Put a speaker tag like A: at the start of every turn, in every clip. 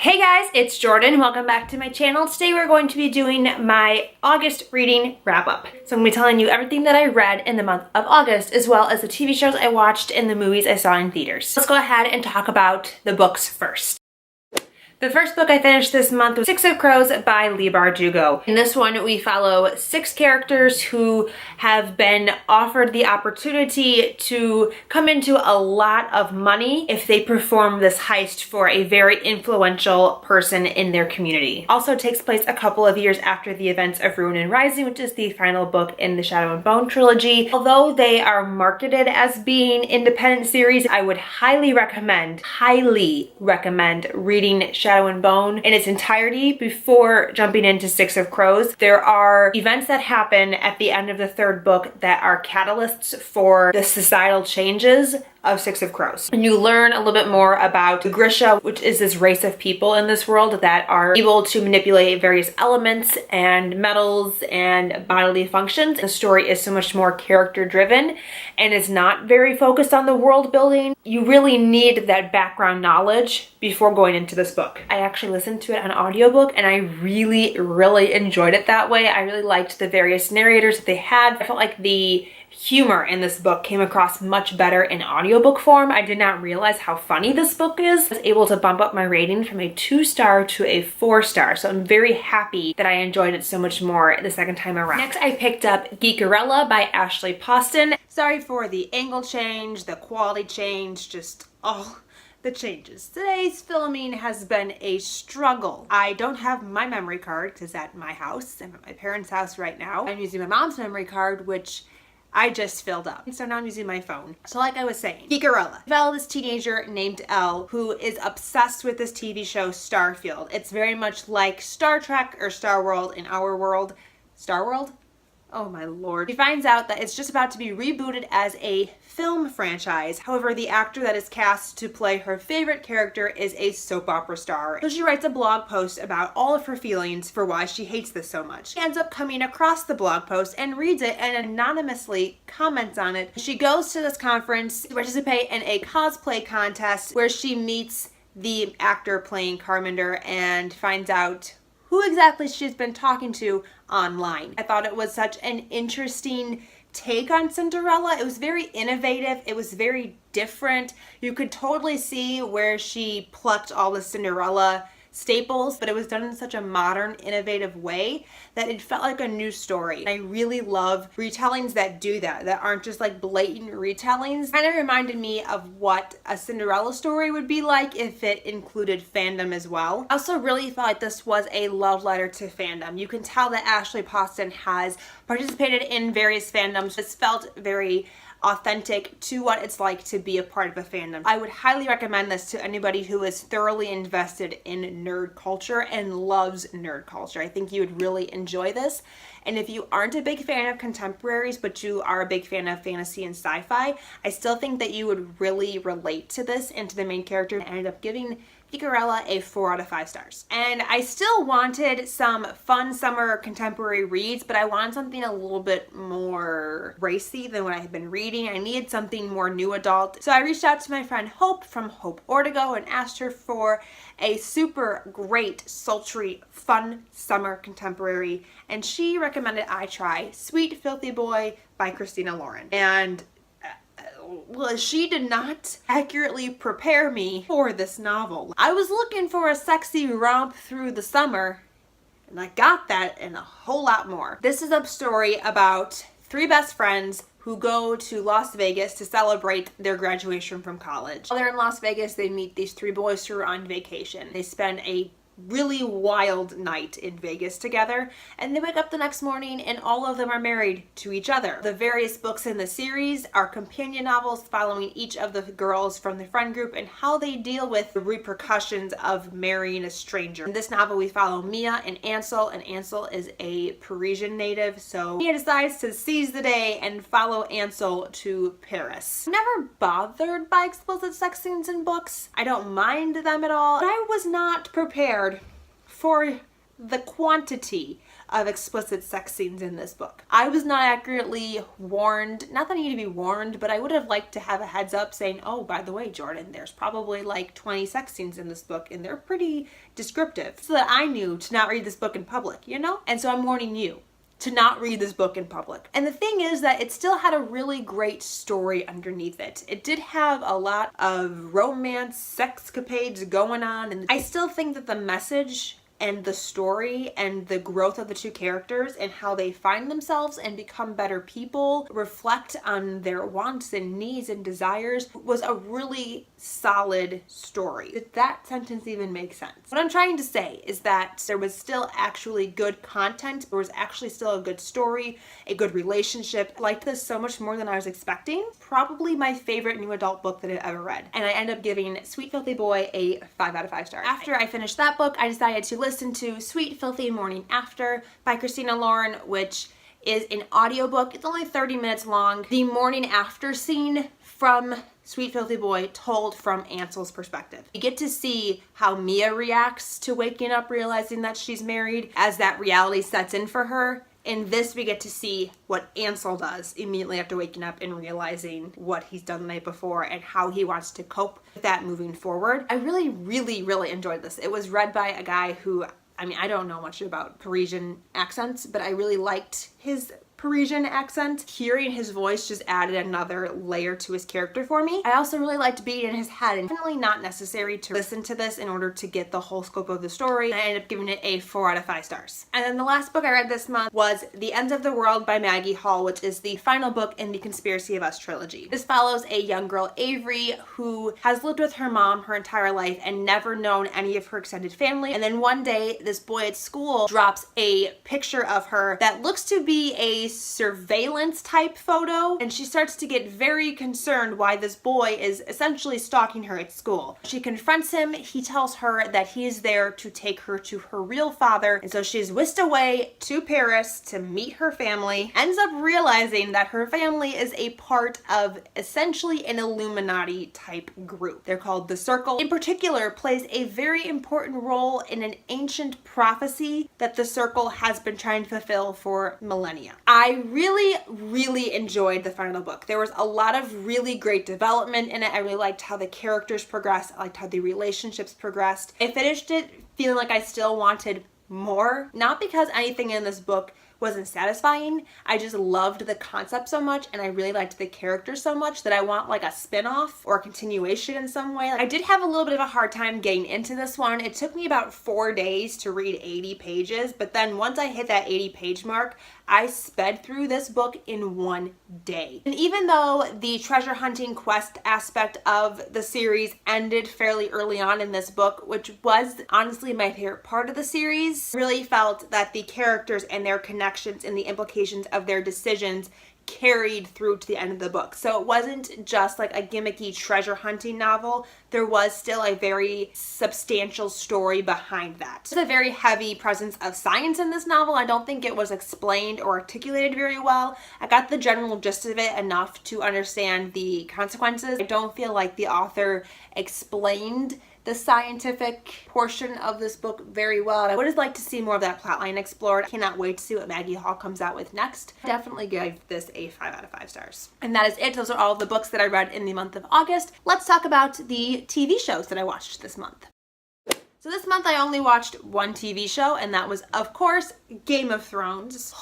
A: Hey guys, it's Jordan. Welcome back to my channel. Today we're going to be doing my August reading wrap-up. So I'm going to be telling you everything that I read in the month of August, as well as the TV shows I watched and the movies I saw in theaters. Let's go ahead and talk about the books first. The first book I finished this month was Six of Crows by Leigh Bardugo. In this one, we follow 6 characters who have been offered the opportunity to come into a lot of money if they perform this heist for a very influential person in their community. Also takes place a couple of years after the events of Ruin and Rising, which is the final book in the Shadow and Bone trilogy. Although they are marketed as being independent series, I would highly recommend reading Shadow and Bone in its entirety before jumping into Six of Crows. There are events that happen at the end of the third book that are catalysts for the societal changes of Six of Crows. And you learn a little bit more about the Grisha, which is this race of people in this world that are able to manipulate various elements and metals and bodily functions. The story is so much more character driven and is not very focused on the world building. You really need that background knowledge before going into this book. I actually listened to it on audiobook and I really enjoyed it that way. I really liked the various narrators that they had. I felt like the humor in this book came across much better in audiobook form. I did not realize how funny this book is. I was able to bump up my rating from a 2-star to a 4-star, so I'm very happy that I enjoyed it so much more the second time around. Next, I picked up Geekerella by Ashley Poston. Sorry for the angle change, the quality change, just all the changes. Today's filming has been a struggle. I don't have my memory card because it's at my house. I'm at my parents' house right now. I'm using my mom's memory card, which I just filled up. So now I'm using my phone. So like I was saying, Geekerella. We follow this teenager named Elle who is obsessed with this TV show Starfield. It's very much like Star Trek or Star World in our world. Star World? Oh my lord. She finds out that it's just about to be rebooted as a film franchise. However, the actor that is cast to play her favorite character is a soap opera star. So she writes a blog post about all of her feelings for why she hates this so much. She ends up coming across the blog post and reads it and anonymously comments on it. She goes to this conference to participate in a cosplay contest where she meets the actor playing Carminder and finds out who exactly she's been talking to online. I thought it was such an interesting take on Cinderella. It was very innovative. It was very different. You could totally see where she plucked all the Cinderella staples, but it was done in such a modern, innovative way that it felt like a new story. I really love retellings that do that aren't just like blatant retellings. Kind of reminded me of what a Cinderella story would be like if it included fandom as well. I also really felt like this was a love letter to fandom. You can tell that Ashley Poston has participated in various fandoms. This felt very authentic to what it's like to be a part of a fandom. I would highly recommend this to anybody who is thoroughly invested in nerd culture and loves nerd culture. I think you would really enjoy this. And if you aren't a big fan of contemporaries, but you are a big fan of fantasy and sci-fi, I still think that you would really relate to this and to the main character. And I ended up giving Geekerella a 4 out of 5 stars. And I still wanted some fun summer contemporary reads, but I wanted something a little bit more racy than what I had been reading. I needed something more new adult. So I reached out to my friend Hope from Hope Ortigo and asked her for a super great, sultry, fun summer contemporary. And she recommended I try Sweet Filthy Boy by Christina Lauren. And well, she did not accurately prepare me for this novel. I was looking for a sexy romp through the summer, and I got that and a whole lot more. This is a story about 3 best friends who go to Las Vegas to celebrate their graduation from college. While they're in Las Vegas, they meet these 3 boys who are on vacation. They spend a really wild night in Vegas together, and they wake up the next morning and all of them are married to each other. The various books in the series are companion novels following each of the girls from the friend group and how they deal with the repercussions of marrying a stranger. In this novel we follow Mia and Ansel is a Parisian native, so Mia decides to seize the day and follow Ansel to Paris. I'm never bothered by explicit sex scenes in books. I don't mind them at all, but I was not prepared for the quantity of explicit sex scenes in this book. I was not accurately warned, not that I need to be warned, but I would have liked to have a heads up saying, oh, by the way, Jordan, there's probably like 20 sex scenes in this book and they're pretty descriptive, so that I knew to not read this book in public, you know? And so I'm warning you to not read this book in public. And the thing is that it still had a really great story underneath it. It did have a lot of romance, sexcapades going on, and I still think that the message and the story and the growth of the two characters and how they find themselves and become better people, reflect on their wants and needs and desires, was a really solid story. Did that sentence even make sense? What I'm trying to say is that there was still actually good content. There was actually still a good story, a good relationship. I liked this so much more than I was expecting. Probably my favorite new adult book that I've ever read. And I end up giving Sweet Filthy Boy a 5 out of 5 stars. After I finished that book, I decided to listen to Sweet Filthy Morning After by Christina Lauren, which is an audiobook. It's only 30 minutes long. The morning after scene from Sweet Filthy Boy told from Ansel's perspective. You get to see how Mia reacts to waking up realizing that she's married as that reality sets in for her. In this, we get to see what Ansel does immediately after waking up and realizing what he's done the night before and how he wants to cope with that moving forward. I really, really, really enjoyed this. It was read by a guy who, I mean, I don't know much about Parisian accents, but I really liked his Parisian accent. Hearing his voice just added another layer to his character for me. I also really liked being in his head, and definitely not necessary to listen to this in order to get the whole scope of the story. I ended up giving it a 4 out of 5 stars. And then the last book I read this month was The Ends of the World by Maggie Hall, which is the final book in the Conspiracy of Us trilogy. This follows a young girl, Avery, who has lived with her mom her entire life and never known any of her extended family. And then one day, this boy at school drops a picture of her that looks to be a surveillance type photo, and she starts to get very concerned why this boy is essentially stalking her at school. She confronts him. He tells her that he is there to take her to her real father, and so she's whisked away to Paris to meet her family. Ends up realizing that her family is a part of essentially an Illuminati type group. They're called the Circle. In particular, plays a very important role in an ancient prophecy that the Circle has been trying to fulfill for millennia. I really enjoyed the final book. There was a lot of really great development in it. I really liked how the characters progressed. I liked how the relationships progressed. I finished it feeling like I still wanted more, not because anything in this book wasn't satisfying. I just loved the concept so much, and I really liked the characters so much that I want like a spin-off or a continuation in some way. I did have a little bit of a hard time getting into this one. It took me about 4 days to read 80 pages, but then once I hit that 80-page mark, I sped through this book in 1 day. And even though the treasure hunting quest aspect of the series ended fairly early on in this book, which was honestly my favorite part of the series, I really felt that the characters and their connections and the implications of their decisions carried through to the end of the book. So it wasn't just like a gimmicky treasure hunting novel. There was still a very substantial story behind that. There's a very heavy presence of science in this novel. I don't think it was explained or articulated very well. I got the general gist of it enough to understand the consequences. I don't feel like the author explained the scientific portion of this book very well. I would have liked to see more of that plotline explored. I cannot wait to see what Maggie Hall comes out with next. Definitely give this a 5 out of 5 stars. And that is it. Those are all the books that I read in the month of August. Let's talk about the TV shows that I watched this month. So this month I only watched one TV show, and that was, of course, Game of Thrones.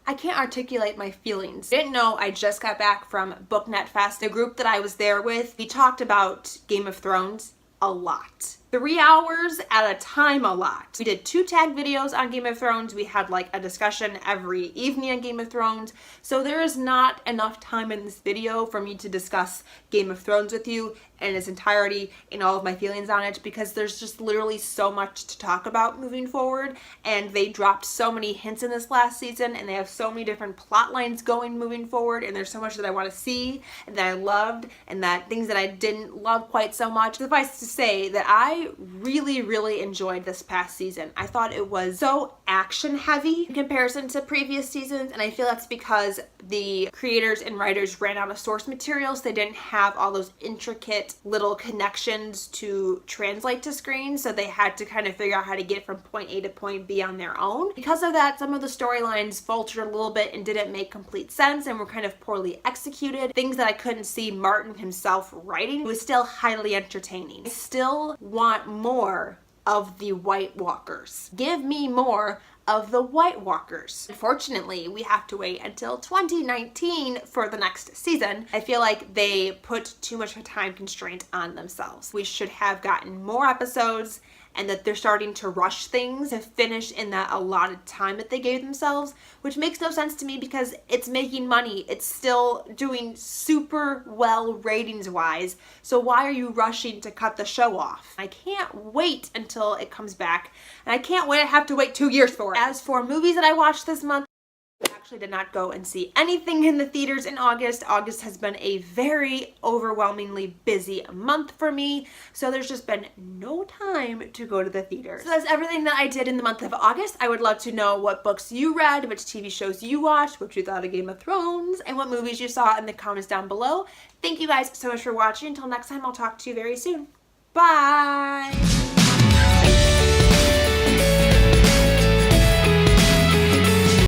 A: I can't articulate my feelings. Didn't know I just got back from BookNet Fest, the group that I was there with. We talked about Game of Thrones a lot. 3 hours at a time a lot. We did 2 tag videos on Game of Thrones. We had like a discussion every evening on Game of Thrones. So there is not enough time in this video for me to discuss Game of Thrones with you in its entirety and all of my feelings on it, because there's just literally so much to talk about moving forward, and they dropped so many hints in this last season, and they have so many different plot lines going moving forward, and there's so much that I want to see and that I loved, and that things that I didn't love quite so much. Suffice to say that I I really enjoyed this past season. I thought it was so action heavy in comparison to previous seasons, and I feel that's because the creators and writers ran out of source materials. They didn't have all those intricate little connections to translate to screen, so they had to kind of figure out how to get from point A to point B on their own. Because of that, some of the storylines faltered a little bit and didn't make complete sense and were kind of poorly executed. Things that I couldn't see Martin himself writing. It was still highly entertaining. I still want more of the White Walkers. Give me more of the White Walkers. Unfortunately, we have to wait until 2019 for the next season. I feel like they put too much of a time constraint on themselves. We should have gotten more episodes, and that they're starting to rush things to finish in that allotted time that they gave themselves, which makes no sense to me because it's making money. It's still doing super well ratings wise. So why are you rushing to cut the show off? I can't wait until it comes back, and I can't wait. I have to wait 2 years for it. As for movies that I watched this month, I actually did not go and see anything in the theaters in August. August has been a very overwhelmingly busy month for me, so there's just been no time to go to the theaters. So that's everything that I did in the month of August. I would love to know what books you read, which TV shows you watched, what you thought of Game of Thrones, and what movies you saw in the comments down below. Thank you guys so much for watching. Until next time, I'll talk to you very soon. Bye!